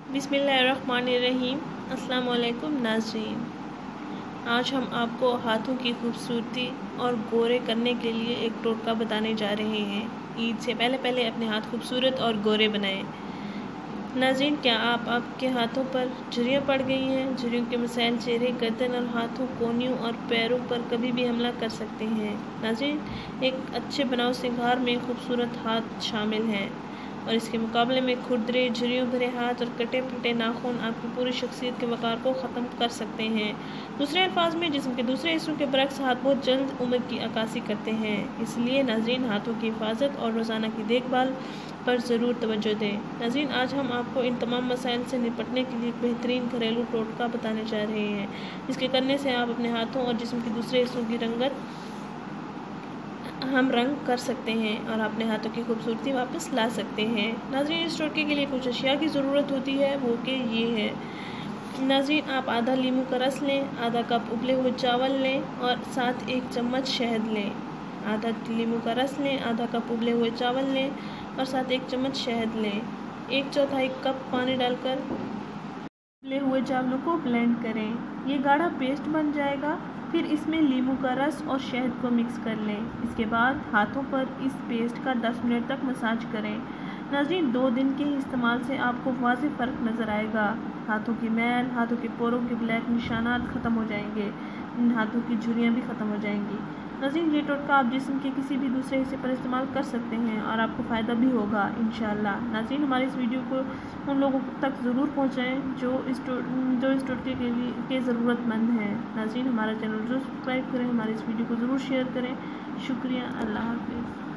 बिस्मिल्लाहिर्रहमानिर्रहीम। अस्सलाम वालेकुम नाज़रीन। आज हम आपको हाथों की खूबसूरती और गोरे करने के लिए एक टोटका बताने जा रहे हैं। ईद से पहले पहले अपने हाथ खूबसूरत और गोरे बनाएं। नाज़रीन, क्या आपके हाथों पर झुर्रियाँ पड़ गई हैं? झुर्रियों के मसाइल चेहरे, गर्दन और हाथों, कोहनियों और पैरों पर कभी भी हमला कर सकते हैं। नाज़रीन, एक अच्छे बनाव श्रृंगार में खूबसूरत हाथ शामिल हैं और इसके मुकाबले में खुरदरे, झुर्रियों भरे हाथ और कटे फटे नाखून आपकी पूरी शख्सियत के वक़ार को ख़त्म कर सकते हैं। दूसरे अल्फाज में, जिस्म के दूसरे हिस्सों के बरक्स हाथ बहुत जल्द उम्र की अक्कासी करते हैं। इसलिए नाज़रीन, हाथों की हिफाजत और रोज़ाना की देखभाल पर ज़रूर तवज्जो दें। नाज़रीन, आज हम आपको इन तमाम मसाइल से निपटने के लिए एक बेहतरीन घरेलू टोटका बताने जा रहे हैं, जिसके करने से आप अपने हाथों और जिस्म के दूसरे हिस्सों की हम रंग कर सकते हैं और अपने हाथों की खूबसूरती वापस ला सकते हैं। नाज़रीन, इस टोटके के लिए कुछ अशिया की ज़रूरत होती है, वो कि ये है। नाज़रीन, आप आधा लीमू का रस लें, आधा कप उबले हुए चावल लें और साथ 1 चम्मच शहद लें। आधा लीमू का रस लें, आधा कप उबले हुए चावल लें और साथ 1 चम्मच शहद लें। 1/4 कप पानी डालकर उबले हुए चावलों को ब्लेंड करें। ये गाढ़ा पेस्ट बन जाएगा। फिर इसमें नींबू का रस और शहद को मिक्स कर लें। इसके बाद हाथों पर इस पेस्ट का 10 मिनट तक मसाज करें। नाज़रीन, 2 दिन के इस्तेमाल से आपको वाज़ेह फ़र्क नज़र आएगा। हाथों की मैल, हाथों के पोरों के ब्लैक निशानात ख़त्म हो जाएंगे। हाथों की झुर्रियाँ भी ख़त्म हो जाएंगी। नाज़रीन, ये टोटका आप जिस्म के किसी भी दूसरे हिस्से पर इस्तेमाल कर सकते हैं और आपको फ़ायदा भी होगा इंशाअल्लाह। नाज़रीन, हमारे इस वीडियो को उन लोगों तक ज़रूर पहुँचाएँ जो इस टोटके के ज़रूरतमंद हैं। नाज़रीन, हमारा चैनल ज़रूर सब्सक्राइब करें, हमारे इस वीडियो को ज़रूर शेयर करें। शुक्रिया। अल्लाह हाफ़िज़।